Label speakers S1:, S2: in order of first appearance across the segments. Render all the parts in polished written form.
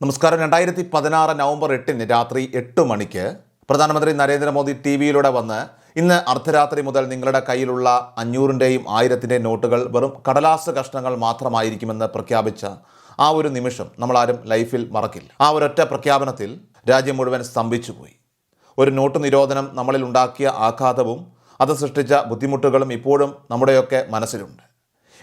S1: നമസ്കാരം. 2016 നവംബർ 8 രാത്രി 8 മണിക്ക് പ്രധാനമന്ത്രി നരേന്ദ്രമോദി ടി വിയിലൂടെ വന്ന് ഇന്ന് അർദ്ധരാത്രി മുതൽ നിങ്ങളുടെ കയ്യിലുള്ള 500-ൻ്റെയും 1000-ൻ്റെയും നോട്ടുകൾ വെറും കടലാസ് കഷ്ണങ്ങൾ മാത്രമായിരിക്കുമെന്ന് പ്രഖ്യാപിച്ച ആ ഒരു നിമിഷം നമ്മളാരും ലൈഫിൽ മറക്കില്ല. ആ ഒരൊറ്റ പ്രഖ്യാപനത്തിൽ രാജ്യം മുഴുവൻ സ്തംഭിച്ചുപോയി. ഒരു നോട്ട് നിരോധനം നമ്മളിൽ ഉണ്ടാക്കിയ ആഘാതവും അത് സൃഷ്ടിച്ച ബുദ്ധിമുട്ടുകളും ഇപ്പോഴും നമ്മുടെയൊക്കെ മനസ്സിലുണ്ട്.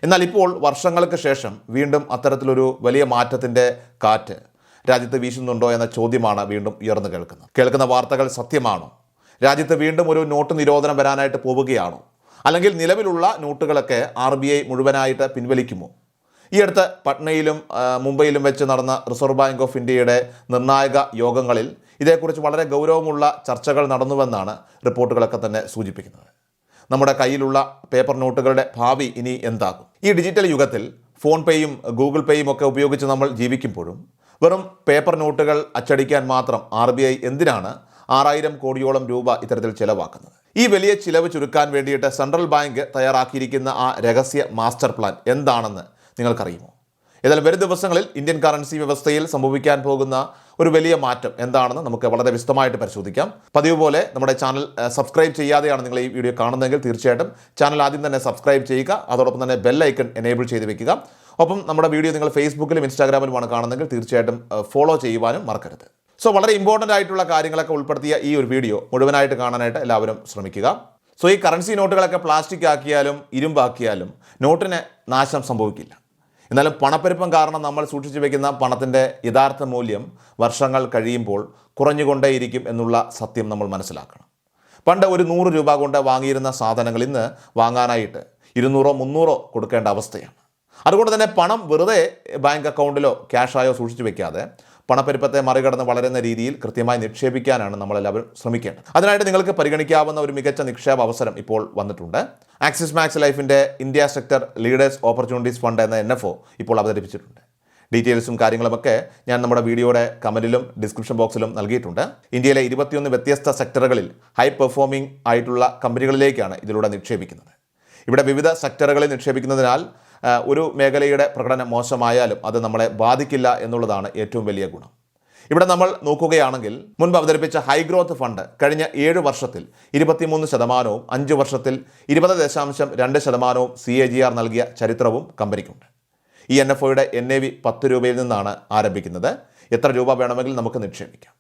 S1: എന്നാൽ ഇപ്പോൾ വർഷങ്ങൾക്ക് ശേഷം വീണ്ടും അത്തരത്തിലൊരു വലിയ മാറ്റത്തിൻ്റെ കാറ്റ് രാജ്യത്ത് വീശുന്നുണ്ടോ എന്ന ചോദ്യമാണ് വീണ്ടും ഉയർന്നു കേൾക്കുന്ന വാർത്തകൾ സത്യമാണോ? രാജ്യത്ത് വീണ്ടും ഒരു നോട്ട് നിരോധനം വരാനായിട്ട് പോവുകയാണോ? അല്ലെങ്കിൽ നിലവിലുള്ള നോട്ടുകളൊക്കെ RBI മുഴുവനായിട്ട് പിൻവലിക്കുമോ? ഈ അടുത്ത് പട്നയിലും മുംബൈയിലും വെച്ച് നടന്ന റിസർവ് ബാങ്ക് ഓഫ് ഇന്ത്യയുടെ നിർണായക യോഗങ്ങളിൽ ഇതേക്കുറിച്ച് വളരെ ഗൗരവമുള്ള ചർച്ചകൾ നടന്നുവെന്നാണ് റിപ്പോർട്ടുകളൊക്കെ തന്നെ സൂചിപ്പിക്കുന്നത്. നമ്മുടെ കയ്യിലുള്ള പേപ്പർ നോട്ടുകളുടെ ഭാവി ഇനി എന്താകും? ഈ ഡിജിറ്റൽ യുഗത്തിൽ ഫോൺ പേയും ഗൂഗിൾ പേയും ഒക്കെ ഉപയോഗിച്ച് നമ്മൾ ജീവിക്കുമ്പോഴും വെറും പേപ്പർ നോട്ടുകൾ അച്ചടിക്കാൻ മാത്രം RBI എന്തിനാണ് 6000 കോടിയോളം രൂപ ഇത്തരത്തിൽ ചിലവാക്കുന്നത്? ഈ വലിയ ചിലവ് ചുരുക്കാൻ വേണ്ടിയിട്ട് സെൻട്രൽ ബാങ്ക് തയ്യാറാക്കിയിരിക്കുന്ന ആ രഹസ്യ മാസ്റ്റർ പ്ലാൻ എന്താണെന്ന് നിങ്ങൾക്കറിയുമോ? ഏതായാലും വരും ദിവസങ്ങളിൽ ഇന്ത്യൻ കറൻസി വ്യവസ്ഥയിൽ സംഭവിക്കാൻ പോകുന്ന ഒരു വലിയ മാറ്റം എന്താണെന്ന് നമുക്ക് വളരെ വിശദമായിട്ട് പരിശോധിക്കാം. പതിവ് പോലെ നമ്മുടെ ചാനൽ സബ്സ്ക്രൈബ് ചെയ്യാതെയാണ് നിങ്ങൾ ഈ വീഡിയോ കാണുന്നതെങ്കിൽ തീർച്ചയായിട്ടും ചാനൽ ആദ്യം തന്നെ സബ്സ്ക്രൈബ് ചെയ്യുക. അതോടൊപ്പം തന്നെ ബെൽ ഐക്കൺ എനേബിൾ ചെയ്ത് വെക്കുക. ഒപ്പം നമ്മുടെ വീഡിയോ നിങ്ങൾ ഫേസ്ബുക്കിലും ഇൻസ്റ്റാഗ്രാമിലുമാണ് കാണുന്നതെങ്കിൽ തീർച്ചയായിട്ടും ഫോളോ ചെയ്യുവാനും മറക്കരുത്. സോ വളരെ ഇമ്പോർട്ടൻ്റ് ആയിട്ടുള്ള കാര്യങ്ങളൊക്കെ ഉൾപ്പെടുത്തിയ ഈ ഒരു വീഡിയോ മുഴുവനായിട്ട് കാണാനായിട്ട് എല്ലാവരും ശ്രമിക്കുക. സോ ഈ കറൻസി നോട്ടുകളൊക്കെ പ്ലാസ്റ്റിക് ആക്കിയാലും ഇരുമ്പാക്കിയാലും നോട്ടിന് നാശം സംഭവിക്കില്ല. എന്നാലും പണപ്പെരുപ്പം കാരണം നമ്മൾ സൂക്ഷിച്ചു വയ്ക്കുന്ന പണത്തിൻ്റെ യഥാർത്ഥ മൂല്യം വർഷങ്ങൾ കഴിയുമ്പോൾ കുറഞ്ഞുകൊണ്ടേയിരിക്കും എന്നുള്ള സത്യം നമ്മൾ മനസ്സിലാക്കണം. പണ്ട് ഒരു 100 രൂപ കൊണ്ട് വാങ്ങിയിരുന്ന സാധനങ്ങൾ ഇന്ന് വാങ്ങാനായിട്ട് 200-300 കൊടുക്കേണ്ട അവസ്ഥയാണ്. അതുകൊണ്ട് തന്നെ പണം വെറുതെ ബാങ്ക് അക്കൗണ്ടിലോ ക്യാഷായോ സൂക്ഷിച്ചു വെക്കാതെ പണപ്പെരുപ്പത്തെ മറികടന്ന് വളരുന്ന രീതിയിൽ കൃത്യമായി നിക്ഷേപിക്കാനാണ് നമ്മളെല്ലാവരും ശ്രമിക്കേണ്ടത്. അതിനായിട്ട് നിങ്ങൾക്ക് പരിഗണിക്കാവുന്ന ഒരു മികച്ച നിക്ഷേപ അവസരം ഇപ്പോൾ വന്നിട്ടുണ്ട്. ആക്സിസ് മാക്സ് ലൈഫിൻ്റെ India sector leaders opportunities fund എന്ന NFO ഇപ്പോൾ അവതരിപ്പിച്ചിട്ടുണ്ട്. ഡീറ്റെയിൽസും കാര്യങ്ങളുമൊക്കെ ഞാൻ നമ്മുടെ വീഡിയോയുടെ കമൻറ്റിലും ഡിസ്ക്രിപ്ഷൻ ബോക്സിലും നൽകിയിട്ടുണ്ട്. ഇന്ത്യയിലെ 21 വ്യത്യസ്ത സെക്ടറുകളിൽ ഹൈ പെർഫോമിംഗ് ആയിട്ടുള്ള കമ്പനികളിലേക്കാണ് ഇതിലൂടെ നിക്ഷേപിക്കുന്നത്. ഇവിടെ വിവിധ സെക്ടറുകളിൽ നിക്ഷേപിക്കുന്നതിനാൽ ഒരു മേഖലയുടെ പ്രകടനം മോശമായാലും അത് നമ്മളെ ബാധിക്കില്ല എന്നുള്ളതാണ് ഏറ്റവും വലിയ ഗുണം. ഇവിടെ നമ്മൾ നോക്കുകയാണെങ്കിൽ മുൻപ് അവതരിപ്പിച്ച ഹൈ ഗ്രോത്ത് ഫണ്ട് കഴിഞ്ഞ 7 വർഷത്തിൽ 23%, 5 വർഷത്തിൽ 20.2% CAGR നൽകിയ ചരിത്രവും കമ്പനിക്കുണ്ട്. ഈ NFOയുടെ NAV 10 രൂപയിൽ നിന്നാണ് ആരംഭിക്കുന്നത്. എത്ര രൂപ വേണമെങ്കിൽ നമുക്ക് നിക്ഷേപിക്കാം.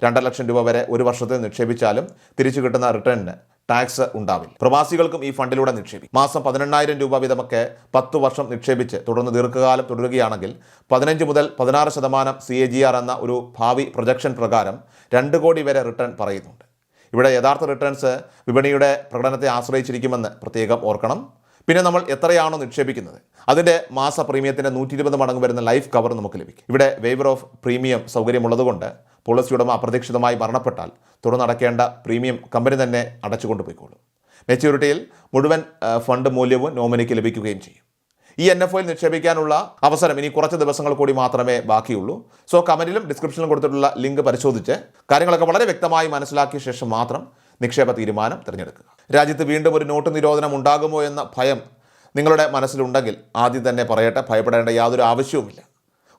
S1: 2 ലക്ഷം രൂപ വരെ ഒരു വർഷത്തിൽ നിക്ഷേപിച്ചാലും തിരിച്ചു കിട്ടുന്ന റിട്ടേണിന് ടാക്സ് ഉണ്ടാവില്ല. പ്രവാസികൾക്കും ഈ ഫണ്ടിലൂടെ നിക്ഷേപിക്കും. മാസം 18,000 രൂപ വീതമൊക്കെ 10 വർഷം നിക്ഷേപിച്ച് തുടർന്ന് ദീർഘകാലം തുടരുകയാണെങ്കിൽ 15 മുതൽ 16% CAGR എന്ന ഒരു ഭാവി പ്രൊജക്ഷൻ പ്രകാരം 2 കോടി വരെ റിട്ടേൺ പറയുന്നുണ്ട്. ഇവിടെ യഥാർത്ഥ റിട്ടേൺസ് വിപണിയുടെ പ്രകടനത്തെ ആശ്രയിച്ചിരിക്കുമെന്ന് പ്രത്യേകം ഓർക്കണം. പിന്നെ നമ്മൾ എത്രയാണോ നിക്ഷേപിക്കുന്നത് അതിൻ്റെ മാസ പ്രീമിയത്തിൻ്റെ 120 മടങ്ങ് വരുന്ന ലൈഫ് കവർ നമുക്ക് ലഭിക്കും. ഇവിടെ വേവർ ഓഫ് പ്രീമിയം സൗകര്യമുള്ളതുകൊണ്ട് പോളിസി ഉടമ അപ്രതീക്ഷിതമായി മരണപ്പെട്ടാൽ തുടർന്നടക്കേണ്ട പ്രീമിയം കമ്പനി തന്നെ അടച്ചുകൊണ്ടുപോയിക്കോളും. മെച്യൂരിറ്റിയിൽ മുഴുവൻ ഫണ്ട് മൂല്യവും നോമിനിക്ക് ലഭിക്കുകയും ചെയ്യും. ഈ NFOയിൽ നിക്ഷേപിക്കാനുള്ള അവസരം ഇനി കുറച്ച് ദിവസങ്ങൾ കൂടി മാത്രമേ ബാക്കിയുള്ളൂ. സോ കമൻറ്റിലും ഡിസ്ക്രിപ്ഷനിലും കൊടുത്തിട്ടുള്ള ലിങ്ക് പരിശോധിച്ച് കാര്യങ്ങളൊക്കെ വളരെ വ്യക്തമായി മനസ്സിലാക്കിയ ശേഷം മാത്രം നിക്ഷേപ തീരുമാനം തിരഞ്ഞെടുക്കുക. രാജ്യത്ത് വീണ്ടും ഒരു നോട്ട് നിരോധനം ഉണ്ടാകുമോ എന്ന ഭയം നിങ്ങളുടെ മനസ്സിലുണ്ടെങ്കിൽ ആദ്യം തന്നെ പറയട്ടെ, ഭയപ്പെടേണ്ട യാതൊരു ആവശ്യവുമില്ല.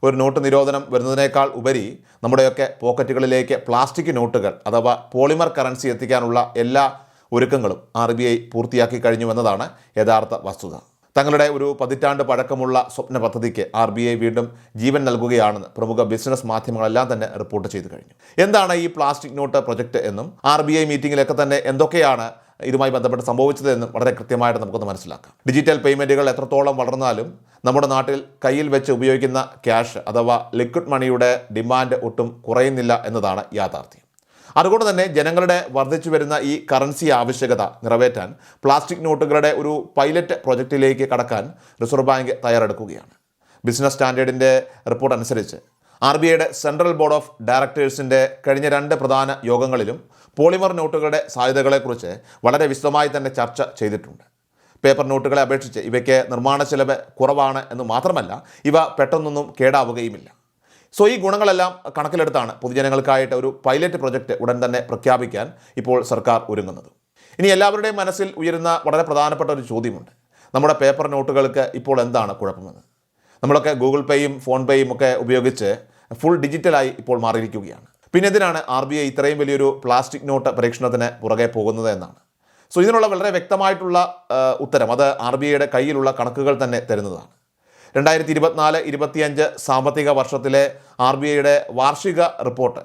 S1: ഒരു നോട്ട് നിരോധനം വരുന്നതിനേക്കാൾ ഉപരി നമ്മുടെയൊക്കെ പോക്കറ്റുകളിലേക്ക് പ്ലാസ്റ്റിക് നോട്ടുകൾ അഥവാ പോളിമർ കറൻസി എത്തിക്കാനുള്ള എല്ലാ ഒരുക്കങ്ങളും RBI പൂർത്തിയാക്കി കഴിഞ്ഞുവെന്നതാണ് യഥാർത്ഥ വസ്തുത. തങ്ങളുടെ ഒരു പതിറ്റാണ്ട് പഴക്കമുള്ള സ്വപ്ന പദ്ധതിക്ക് RBI വീണ്ടും ജീവൻ നൽകുകയാണെന്ന് പ്രമുഖ ബിസിനസ് മാധ്യമങ്ങളെല്ലാം തന്നെ റിപ്പോർട്ട് ചെയ്തു കഴിഞ്ഞു. എന്താണ് ഈ പ്ലാസ്റ്റിക് നോട്ട് പ്രൊജക്റ്റ് എന്നും RBI മീറ്റിങ്ങിലൊക്കെ തന്നെ എന്തൊക്കെയാണ് ഇതുമായി ബന്ധപ്പെട്ട് സംഭവിച്ചതെന്നും വളരെ കൃത്യമായിട്ട് നമുക്കൊന്ന് മനസ്സിലാക്കാം. ഡിജിറ്റൽ പേയ്മെൻറ്റുകൾ എത്രത്തോളം വളർന്നാലും നമ്മുടെ നാട്ടിൽ കയ്യിൽ വെച്ച് ഉപയോഗിക്കുന്ന ക്യാഷ് അഥവാ ലിക്വിഡ് മണിയുടെ ഡിമാൻഡ് ഒട്ടും കുറയുന്നില്ല എന്നതാണ് യാഥാർത്ഥ്യം. അതുകൊണ്ട് തന്നെ ജനങ്ങളുടെ വർദ്ധിച്ചു വരുന്ന ഈ കറൻസി ആവശ്യകത നിറവേറ്റാൻ പ്ലാസ്റ്റിക് നോട്ടുകളുടെ ഒരു പൈലറ്റ് പ്രൊജക്റ്റിലേക്ക് കടക്കാൻ റിസർവ് ബാങ്ക് തയ്യാറെടുക്കുകയാണ്. ബിസിനസ് സ്റ്റാൻഡേർഡിൻ്റെ റിപ്പോർട്ട് അനുസരിച്ച് RBIയുടെ സെൻട്രൽ ബോർഡ് ഓഫ് ഡയറക്ടേഴ്സിൻ്റെ കഴിഞ്ഞ 2 പ്രധാന യോഗങ്ങളിലും പോളിമർ നോട്ടുകളുടെ സാധ്യതകളെക്കുറിച്ച് വളരെ വിശദമായി തന്നെ ചർച്ച ചെയ്തിട്ടുണ്ട്. പേപ്പർ നോട്ടുകളെ അപേക്ഷിച്ച് ഇവയ്ക്ക് നിർമ്മാണ ചെലവ് കുറവാണ് എന്ന് മാത്രമല്ല ഇവ പെട്ടെന്നൊന്നും കേടാവുകയുമില്ല. സോ ഈ ഗുണങ്ങളെല്ലാം കണക്കിലെടുത്താണ് പൊതുജനങ്ങൾക്കായിട്ട് ഒരു പൈലറ്റ് പ്രൊജക്റ്റ് ഉടൻ തന്നെ പ്രഖ്യാപിക്കാൻ ഇപ്പോൾ സർക്കാർ ഒരുങ്ങുന്നത്. ഇനി എല്ലാവരുടെയും മനസ്സിൽ ഉയരുന്ന വളരെ പ്രധാനപ്പെട്ട ഒരു ചോദ്യമുണ്ട്. നമ്മുടെ പേപ്പർ നോട്ടുകൾക്ക് ഇപ്പോൾ എന്താണ് കുഴപ്പമെന്ന്? നമ്മളൊക്കെ ഗൂഗിൾ പേയും ഫോൺ പേയും ഒക്കെ ഉപയോഗിച്ച് ഫുൾ ഡിജിറ്റലായി ഇപ്പോൾ മാറിയിരിക്കുകയാണ്. പിന്നെ എന്തിനാണ് RBI ഇത്രയും വലിയൊരു പ്ലാസ്റ്റിക് നോട്ട് പരീക്ഷണത്തിന് പുറകെ പോകുന്നത് എന്നാണ്. സോ ഇതിനുള്ള വളരെ വ്യക്തമായിട്ടുള്ള ഉത്തരം അത് RBIയുടെ കയ്യിലുള്ള കണക്കുകൾ തന്നെ തരുന്നതാണ്. 2024-25 സാമ്പത്തിക വർഷത്തിലെ RBIയുടെ വാർഷിക റിപ്പോർട്ട്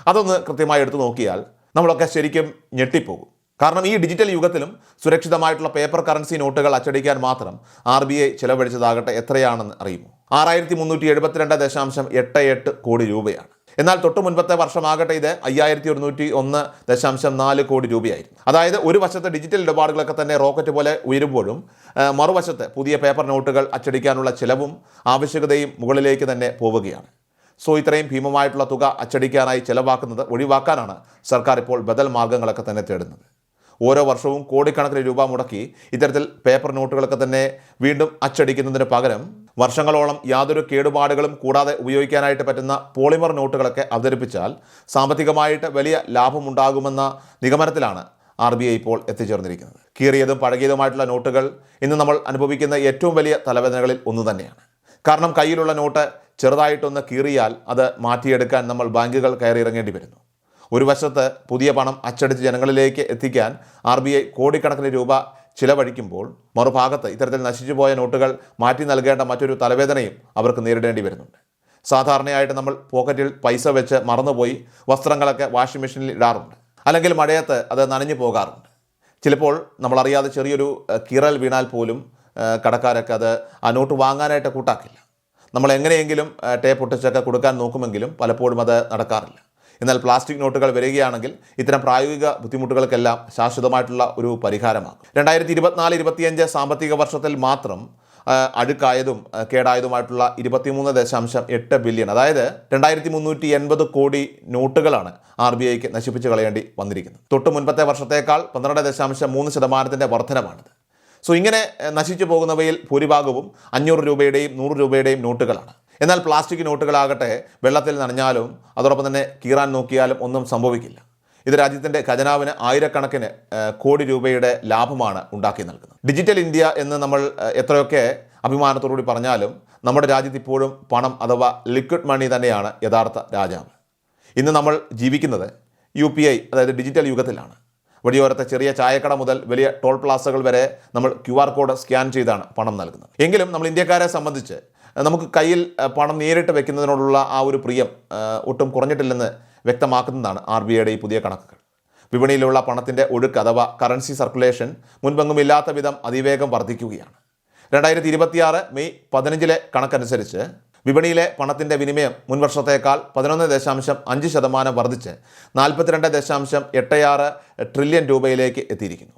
S1: അതൊന്ന് കൃത്യമായി എടുത്തു നോക്കിയാൽ നമ്മളൊക്കെ ശരിക്കും ഞെട്ടിപ്പോകും. കാരണം ഈ ഡിജിറ്റൽ യുഗത്തിലും സുരക്ഷിതമായിട്ടുള്ള പേപ്പർ കറൻസി നോട്ടുകൾ അച്ചടിക്കാൻ മാത്രം RBI ചിലവഴിച്ചതാകട്ടെ എത്രയാണെന്ന് അറിയുമോ? 6172.88 കോടി രൂപയാണ്. എന്നാൽ തൊട്ടു മുൻപത്തെ വർഷമാകട്ടെ ഇത് 5101.4 കോടി രൂപയായിരുന്നു. അതായത് ഒരു വശത്ത് ഡിജിറ്റൽ ഇടപാടുകളൊക്കെ തന്നെ റോക്കറ്റ് പോലെ ഉയരുമ്പോഴും മറുവശത്ത് പുതിയ പേപ്പർ നോട്ടുകൾ അച്ചടിക്കാനുള്ള ചിലവും ആവശ്യകതയും മുകളിലേക്ക് തന്നെ പോവുകയാണ്. സോ ഇത്രയും ഭീമമായിട്ടുള്ള തുക അച്ചടിക്കാനായി ചിലവാക്കുന്നത് ഒഴിവാക്കാനാണ് സർക്കാർ ഇപ്പോൾ ബദൽ മാർഗങ്ങളൊക്കെ തന്നെ തേടുന്നത്. ഓരോ വർഷവും കോടിക്കണക്കിന് രൂപ മുടക്കി ഇത്തരത്തിൽ പേപ്പർ നോട്ടുകളൊക്കെ തന്നെ വീണ്ടും അച്ചടിക്കുന്നതിന് പകരം വർഷങ്ങളോളം യാതൊരു കേടുപാടുകളും കൂടാതെ ഉപയോഗിക്കാനായിട്ട് പറ്റുന്ന പോളിമർ നോട്ടുകളൊക്കെ അവതരിപ്പിച്ചാൽ സാമ്പത്തികമായിട്ട് വലിയ ലാഭമുണ്ടാകുമെന്ന നിഗമനത്തിലാണ് RBI ഇപ്പോൾ എത്തിച്ചേർന്നിരിക്കുന്നത്. കീറിയതും പഴകിയതുമായിട്ടുള്ള നോട്ടുകൾ ഇന്ന് നമ്മൾ അനുഭവിക്കുന്ന ഏറ്റവും വലിയ തലവേദനകളിൽ ഒന്ന് തന്നെയാണ്. കാരണം കയ്യിലുള്ള നോട്ട് ചെറുതായിട്ടൊന്ന് കീറിയാൽ അത് മാറ്റിയെടുക്കാൻ നമ്മൾ ബാങ്കുകൾ കയറിയിറങ്ങേണ്ടി വരുന്നു. ഒരു വശത്ത് പുതിയ പണം അച്ചടിച്ച് ജനങ്ങളിലേക്ക് എത്തിക്കാൻ RBI കോടിക്കണക്കിന് രൂപ ചിലവഴിക്കുമ്പോൾ മറുഭാഗത്ത് ഇത്തരത്തിൽ നശിച്ചുപോയ നോട്ടുകൾ മാറ്റി നൽകേണ്ട മറ്റൊരു തലവേദനയും അവർക്ക് നേരിടേണ്ടി വരുന്നുണ്ട്. സാധാരണയായിട്ട് നമ്മൾ പോക്കറ്റിൽ പൈസ വെച്ച് മറന്നുപോയി വസ്ത്രങ്ങളൊക്കെ വാഷിംഗ് മെഷീനിൽ ഇടാറുണ്ട്, അല്ലെങ്കിൽ മഴയത്ത് അത് നനഞ്ഞു പോകാറുണ്ട്. ചിലപ്പോൾ നമ്മളറിയാതെ ചെറിയൊരു കീറൽ വീണാൽ പോലും കടക്കാരൊക്കെ അത് ആ നോട്ട് വാങ്ങാനായിട്ട് കൂട്ടാക്കില്ല. നമ്മൾ എങ്ങനെയെങ്കിലും ടേപ്പ് ഒട്ടിച്ചൊക്കെ കൊടുക്കാൻ നോക്കുമെങ്കിലും പലപ്പോഴും അത് നടക്കാറില്ല. എന്നാൽ പ്ലാസ്റ്റിക് നോട്ടുകൾ വരികയാണെങ്കിൽ ഇത്തരം പ്രായോഗിക ബുദ്ധിമുട്ടുകൾക്കെല്ലാം ശാശ്വതമായിട്ടുള്ള ഒരു പരിഹാരമാകും. 2024-25 സാമ്പത്തിക വർഷത്തിൽ മാത്രം അഴുക്കായതും കേടായതുമായിട്ടുള്ള 23.8 ബില്യൺ, അതായത് 2380 കോടി നോട്ടുകളാണ് RBIക്ക് നശിപ്പിച്ച് കളയേണ്ടി വന്നിരിക്കുന്നത്. തൊട്ട് മുൻപത്തെ വർഷത്തേക്കാൾ 12.3% വർധനമാണിത്. സോ ഇങ്ങനെ നശിച്ചു പോകുന്നവയിൽ ഭൂരിഭാഗവും 500 രൂപയുടെയും 100 രൂപയുടെയും നോട്ടുകളാണ്. എന്നാൽ പ്ലാസ്റ്റിക് നോട്ടുകളാകട്ടെ വെള്ളത്തിൽ നനഞ്ഞാലും അതോടൊപ്പം തന്നെ കീറാൻ നോക്കിയാലും ഒന്നും സംഭവിക്കില്ല. ഇത് രാജ്യത്തിൻ്റെ ഖജനാവിന് ആയിരക്കണക്കിന് കോടി രൂപയുടെ ലാഭമാണ് ഉണ്ടാക്കി നൽകുന്നത്. ഡിജിറ്റൽ ഇന്ത്യ എന്ന് നമ്മൾ എത്രയൊക്കെ അഭിമാനത്തോടുകൂടി പറഞ്ഞാലും നമ്മുടെ രാജ്യത്ത് ഇപ്പോഴും പണം അഥവാ ലിക്വിഡ് മണി തന്നെയാണ് യഥാർത്ഥ രാജാവ്. ഇന്ന് നമ്മൾ ജീവിക്കുന്നത് UPI അതായത് ഡിജിറ്റൽ യുഗത്തിലാണ്. വഴിയോരത്തെ ചെറിയ ചായക്കട മുതൽ വലിയ ടോൾ പ്ലാസകൾ വരെ നമ്മൾ QR കോഡ് സ്കാൻ ചെയ്താണ് പണം നൽകുന്നത്. എങ്കിലും നമ്മൾ ഇന്ത്യക്കാരെ സംബന്ധിച്ച് നമുക്ക് കയ്യിൽ പണം നേരിട്ട് വെക്കുന്നതിനോടുള്ള ആ ഒരു പ്രിയം ഒട്ടും കുറഞ്ഞിട്ടില്ലെന്ന് വ്യക്തമാക്കുന്നതാണ് RBIയുടെ ഈ പുതിയ കണക്കുകൾ. വിപണിയിലുള്ള പണത്തിൻ്റെ ഒഴുക്ക് അഥവാ കറൻസി സർക്കുലേഷൻ മുൻപെങ്ങും ഇല്ലാത്ത വിധം അതിവേഗം വർദ്ധിക്കുകയാണ്. 2026 മെയ് 15 കണക്കനുസരിച്ച് വിപണിയിലെ പണത്തിൻ്റെ വിനിമയം മുൻവർഷത്തേക്കാൾ 11.5% വർദ്ധിച്ച് 42.86 ട്രില്യൺ രൂപയിലേക്ക് എത്തിയിരിക്കുന്നു.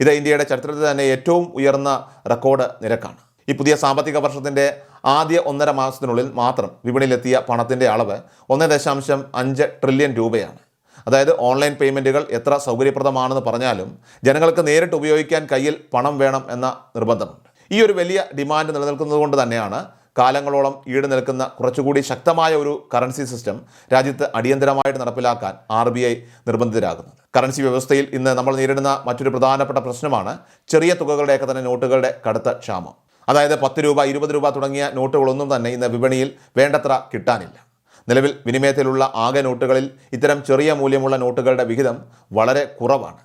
S1: ഇത് ഇന്ത്യയുടെ ചരിത്രത്തിൽ തന്നെ ഏറ്റവും ഉയർന്ന റെക്കോർഡ് നിരക്കാണ്. ഈ പുതിയ സാമ്പത്തിക വർഷത്തിൻ്റെ ആദ്യ 1.5 മാസത്തിനുള്ളിൽ മാത്രം വിപണിയിലെത്തിയ പണത്തിൻ്റെ അളവ് 1.5 ട്രില്യൺ രൂപയാണ്. അതായത് ഓൺലൈൻ പേയ്മെൻറ്റുകൾ എത്ര സൗകര്യപ്രദമാണെന്ന് പറഞ്ഞാലും ജനങ്ങൾക്ക് നേരിട്ട് ഉപയോഗിക്കാൻ കയ്യിൽ പണം വേണം എന്ന നിർബന്ധമുണ്ട്. ഈ ഒരു വലിയ ഡിമാൻഡ് നിലനിൽക്കുന്നത് കൊണ്ട് തന്നെയാണ് കാലങ്ങളോളം ഈട് നിൽക്കുന്ന കുറച്ചുകൂടി ശക്തമായ ഒരു കറൻസി സിസ്റ്റം രാജ്യത്ത് അടിയന്തരമായിട്ട് നടപ്പിലാക്കാൻ RBI നിർബന്ധിതരാകുന്നത്. കറൻസി വ്യവസ്ഥയിൽ ഇന്ന് നമ്മൾ നേരിടുന്ന മറ്റൊരു പ്രധാനപ്പെട്ട പ്രശ്നമാണ് ചെറിയ തുകകളുടെയൊക്കെ തന്നെ നോട്ടുകളുടെ കടുത്ത ക്ഷാമം. അതായത് 10 രൂപ 20 രൂപ തുടങ്ങിയ നോട്ടുകളൊന്നും തന്നെ ഇന്ന് വിപണിയിൽ വേണ്ടത്ര കിട്ടാനില്ല. നിലവിൽ വിനിമയത്തിലുള്ള ആകെ നോട്ടുകളിൽ ഇത്തരം ചെറിയ മൂല്യമുള്ള നോട്ടുകളുടെ വിഹിതം വളരെ കുറവാണ്.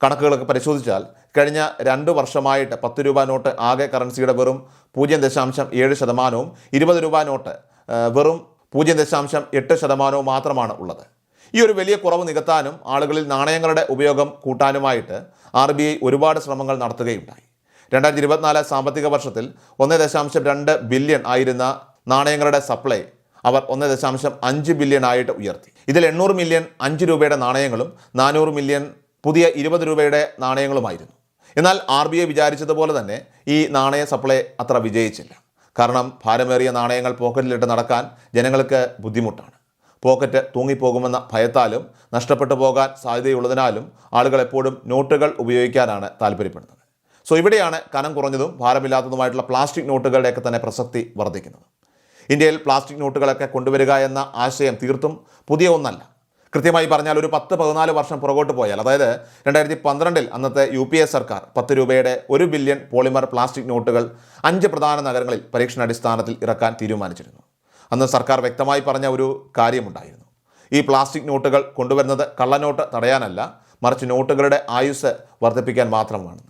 S1: കണക്കുകളൊക്കെ പരിശോധിച്ചാൽ കഴിഞ്ഞ 2 വർഷമായിട്ട് 10 രൂപ നോട്ട് ആകെ കറൻസിയുടെ വെറും 0.7%, 20 രൂപ നോട്ട് വെറും 0.8% മാത്രമാണ് ഉള്ളത്. ഈ ഒരു വലിയ കുറവ് നികത്താനും ആളുകളിൽ നാണയങ്ങളുടെ ഉപയോഗം കൂട്ടാനുമായിട്ട് RBI ഒരുപാട് ശ്രമങ്ങൾ നടത്തുകയുണ്ടായി. 2024 സാമ്പത്തിക വർഷത്തിൽ 1.2 ബില്യൺ ആയിരുന്ന നാണയങ്ങളുടെ സപ്ലൈ അവർ 1.5 ബില്യൺ ആയിട്ട് ഉയർത്തി. ഇതിൽ 800 മില്യൺ 5 രൂപയുടെ നാണയങ്ങളും 400 മില്യൺ പുതിയ 20 രൂപയുടെ നാണയങ്ങളുമായിരുന്നു. എന്നാൽ RBI വിചാരിച്ചതുപോലെ തന്നെ ഈ നാണയ സപ്ലൈ അത്ര വിജയിച്ചില്ല. കാരണം ഭാരമേറിയ നാണയങ്ങൾ പോക്കറ്റിലിട്ട് നടക്കാൻ ജനങ്ങൾക്ക് ബുദ്ധിമുട്ടാണ്. പോക്കറ്റ് തൂങ്ങിപ്പോകുമെന്ന ഭയത്താലും നഷ്ടപ്പെട്ടു പോകാൻ സാധ്യതയുള്ളതിനാലും ആളുകൾ എപ്പോഴും നോട്ടുകൾ ഉപയോഗിക്കാനാണ് താല്പര്യപ്പെടുന്നത്. സോ ഇവിടെയാണ് കനം കുറഞ്ഞതും ഭാരമില്ലാത്തതുമായിട്ടുള്ള പ്ലാസ്റ്റിക് നോട്ടുകളുടെയൊക്കെ തന്നെ പ്രസക്തി വർദ്ധിക്കുന്നത്. ഇന്ത്യയിൽ പ്ലാസ്റ്റിക് നോട്ടുകളൊക്കെ കൊണ്ടുവരിക എന്ന ആശയം തീർത്തും പുതിയ ഒന്നല്ല. കൃത്യമായി പറഞ്ഞാൽ ഒരു 10-14 വർഷം പുറകോട്ട് പോയാൽ, അതായത് 2012 അന്നത്തെ UPA സർക്കാർ 10 രൂപയുടെ 1 ബില്യൺ പോളിമർ പ്ലാസ്റ്റിക് നോട്ടുകൾ 5 പ്രധാന നഗരങ്ങളിൽ പരീക്ഷണാടിസ്ഥാനത്തിൽ ഇറക്കാൻ തീരുമാനിച്ചിരുന്നു. അന്ന് സർക്കാർ വ്യക്തമായി പറഞ്ഞ ഒരു കാര്യമുണ്ടായിരുന്നു. ഈ പ്ലാസ്റ്റിക് നോട്ടുകൾ കൊണ്ടുവരുന്നത് കള്ളനോട്ട് തടയാനല്ല, മറിച്ച് നോട്ടുകളുടെ ആയുസ് വർദ്ധിപ്പിക്കാൻ മാത്രമാണ്.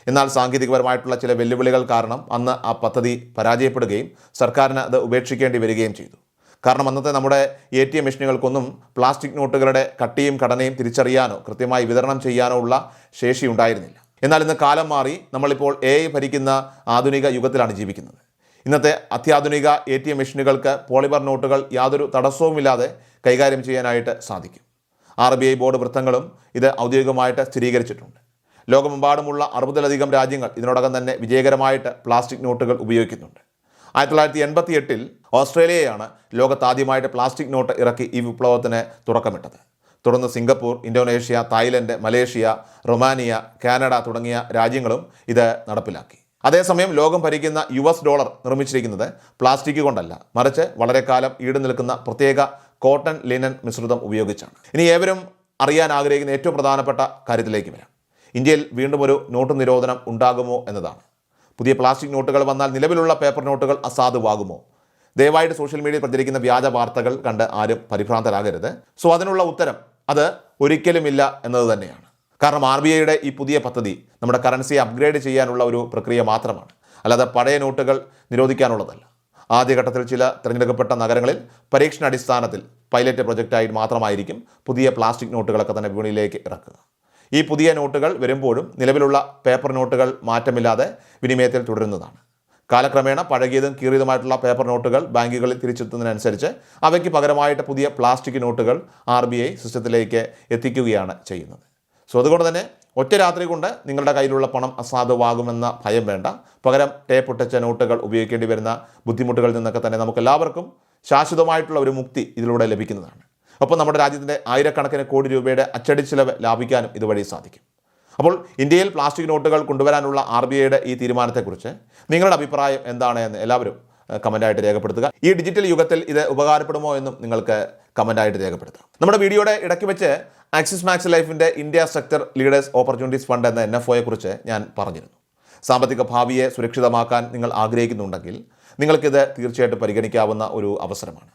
S1: എന്നാൽ സാങ്കേതികപരമായിട്ടുള്ള ചില വെല്ലുവിളികൾ കാരണം അന്ന് ആ പദ്ധതി പരാജയപ്പെടുകയും സർക്കാരിന് അത് ഉപേക്ഷിക്കേണ്ടി വരികയും ചെയ്തു. കാരണം അന്നത്തെ നമ്മുടെ ATM മെഷീനുകൾക്കൊന്നും പ്ലാസ്റ്റിക് നോട്ടുകളുടെ കട്ടിയും ഘടനയും തിരിച്ചറിയാനോ കൃത്യമായി വിതരണം ചെയ്യാനോ ഉള്ള ശേഷി ഉണ്ടായിരുന്നില്ല. എന്നാൽ ഇന്ന് കാലം മാറി, നമ്മളിപ്പോൾ AI ഭരിക്കുന്ന ആധുനിക യുഗത്തിലാണ് ജീവിക്കുന്നത്. ഇന്നത്തെ അത്യാധുനിക ATM മെഷീനുകൾക്ക് പോളിമർ നോട്ടുകൾ യാതൊരു തടസ്സവുമില്ലാതെ കൈകാര്യം ചെയ്യാനായിട്ട് സാധിക്കും. RBI ബോർഡ് വൃത്തങ്ങളും ഇത് ഔദ്യോഗികമായിട്ട് സ്ഥിരീകരിച്ചിട്ടുണ്ട്. ലോകമെമ്പാടുമുള്ള 60-ലധികം രാജ്യങ്ങൾ ഇതിനോടകം തന്നെ വിജയകരമായിട്ട് പ്ലാസ്റ്റിക് നോട്ടുകൾ ഉപയോഗിക്കുന്നുണ്ട്. 1988 ഓസ്ട്രേലിയയാണ് ലോകത്താദ്യമായിട്ട് പ്ലാസ്റ്റിക് നോട്ട് ഇറക്കി ഈ വിപ്ലവത്തിന് തുടക്കമിട്ടത്. തുടർന്ന് Singapore, Indonesia, Thailand, Malaysia, Romania, Canada തുടങ്ങിയ രാജ്യങ്ങളും ഇത് നടപ്പിലാക്കി. അതേസമയം ലോകം ഭരിക്കുന്ന US ഡോളർ നിർമ്മിച്ചിരിക്കുന്നത് പ്ലാസ്റ്റിക് കൊണ്ടല്ല, മറിച്ച് വളരെ കാലം ഈട് നിൽക്കുന്ന പ്രത്യേക കോട്ടൺ ലിനൻ മിശ്രിതം ഉപയോഗിച്ചാണ്. ഇനി ഏവരും അറിയാൻ ആഗ്രഹിക്കുന്ന ഏറ്റവും പ്രധാനപ്പെട്ട കാര്യത്തിലേക്ക് വരാം. ഇന്ത്യയിൽ വീണ്ടും ഒരു നോട്ട് നിരോധനം ഉണ്ടാകുമോ എന്നതാണ്. പുതിയ പ്ലാസ്റ്റിക് നോട്ടുകൾ വന്നാൽ നിലവിലുള്ള പേപ്പർ നോട്ടുകൾ അസാധുവാകുമോ? ദയവായിട്ട് സോഷ്യൽ മീഡിയയിൽ പ്രചരിക്കുന്ന വ്യാജ വാർത്തകൾ കണ്ട് ആരും പരിഭ്രാന്തരാകരുത്. അതിനുള്ള ഉത്തരം അത് ഒരിക്കലുമില്ല എന്നത് തന്നെയാണ്. കാരണം RBIയുടെ ഈ പുതിയ പദ്ധതി നമ്മുടെ കറൻസിയെ അപ്ഗ്രേഡ് ചെയ്യാനുള്ള ഒരു പ്രക്രിയ മാത്രമാണ്, അല്ലാതെ പഴയ നോട്ടുകൾ നിരോധിക്കാനുള്ളതല്ല. ആദ്യഘട്ടത്തിൽ ചില തിരഞ്ഞെടുക്കപ്പെട്ട നഗരങ്ങളിൽ പരീക്ഷണാടിസ്ഥാനത്തിൽ പൈലറ്റ് പ്രൊജക്റ്റായി മാത്രമായിരിക്കും പുതിയ പ്ലാസ്റ്റിക് നോട്ടുകളൊക്കെ തന്നെ വിപണിയിലേക്ക് ഇറക്കുക. ഈ പുതിയ നോട്ടുകൾ വരുമ്പോഴും നിലവിലുള്ള പേപ്പർ നോട്ടുകൾ മാറ്റമില്ലാതെ വിനിമയത്തിൽ തുടരുന്നതാണ്. കാലക്രമേണ പഴകിയതും കീറിയതുമായിട്ടുള്ള പേപ്പർ നോട്ടുകൾ ബാങ്കുകളിൽ തിരിച്ചെത്തുന്നതിനനുസരിച്ച് അവയ്ക്ക് പകരമായിട്ട് പുതിയ പ്ലാസ്റ്റിക് നോട്ടുകൾ RBI സിസ്റ്റത്തിലേക്ക് എത്തിക്കുകയാണ് ചെയ്യുന്നത്. അതുകൊണ്ട് തന്നെ ഒറ്റ രാത്രി കൊണ്ട് നിങ്ങളുടെ കയ്യിലുള്ള പണം അസാധുവാകുമെന്ന ഭയം വേണ്ട. പകരം ടേപ്പ് ഒട്ടിച്ച നോട്ടുകൾ ഉപയോഗിക്കേണ്ടി വരുന്ന ബുദ്ധിമുട്ടുകളിൽ നിന്നൊക്കെ തന്നെ നമുക്ക് എല്ലാവർക്കും ശാശ്വതമായിട്ടുള്ള ഒരു മുക്തി ഇതിലൂടെ ലഭിക്കുന്നതാണ്. ഒപ്പം നമ്മുടെ രാജ്യത്തിൻ്റെ ആയിരക്കണക്കിന് കോടി രൂപയുടെ അച്ചടി ചിലവ് ലാഭിക്കാനും ഇതുവഴി സാധിക്കും. അപ്പോൾ ഇന്ത്യയിൽ പ്ലാസ്റ്റിക് നോട്ടുകൾ കൊണ്ടുവരാനുള്ള RBIയുടെ ഈ തീരുമാനത്തെക്കുറിച്ച് നിങ്ങളുടെ അഭിപ്രായം എന്താണ് എന്ന് എല്ലാവരും കമൻ്റായിട്ട് രേഖപ്പെടുത്തുക. ഈ ഡിജിറ്റൽ യുഗത്തിൽ ഇത് ഉപകാരപ്പെടുമോ എന്നും നിങ്ങൾക്ക് കമൻ്റായിട്ട് രേഖപ്പെടുത്താം. നമ്മുടെ വീഡിയോയുടെ ഇടയ്ക്ക് വെച്ച് ആക്സിസ് മാക്സ് ലൈഫിൻ്റെ India sector leaders opportunities fund എന്ന NFOയെക്കുറിച്ച് ഞാൻ പറഞ്ഞിരുന്നു. സാമ്പത്തിക ഭാവിയെ സുരക്ഷിതമാക്കാൻ നിങ്ങൾ ആഗ്രഹിക്കുന്നുണ്ടെങ്കിൽ നിങ്ങൾക്കിത് തീർച്ചയായിട്ടും പരിഗണിക്കാവുന്ന ഒരു അവസരമാണ്.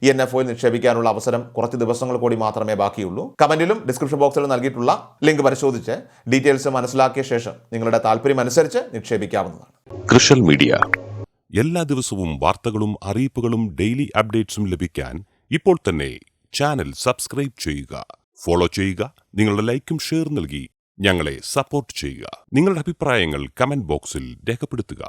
S1: ഈ NFOയിൽ നിക്ഷേപിക്കാനുള്ള അവസരം കുറച്ച് ദിവസങ്ങൾ കൂടി മാത്രമേ ബാക്കിയുള്ളൂ. കമൻറ്റിലും ഡിസ്ക്രിപ്ഷൻ ബോക്സിലും നൽകിയിട്ടുള്ള ലിങ്ക് പരിശോധിച്ച് ഡീറ്റെയിൽസ് മനസ്സിലാക്കിയ ശേഷം നിങ്ങളുടെ താല്പര്യം അനുസരിച്ച് നിക്ഷേപിക്കാവുന്നതാണ്.
S2: കൃഷൽ മീഡിയ എല്ലാ ദിവസവും വാർത്തകളും അറിയിപ്പുകളും ഡെയിലി അപ്ഡേറ്റ്സും ലഭിക്കാൻ ഇപ്പോൾ തന്നെ ചാനൽ സബ്സ്ക്രൈബ് ചെയ്യുക, ഫോളോ ചെയ്യുക, നിങ്ങളുടെ ലൈക്കും ഷെയർ നൽകി ഞങ്ങളെ സപ്പോർട്ട് ചെയ്യുക. നിങ്ങളുടെ അഭിപ്രായങ്ങൾ കമന്റ് ബോക്സിൽ രേഖപ്പെടുത്തുക.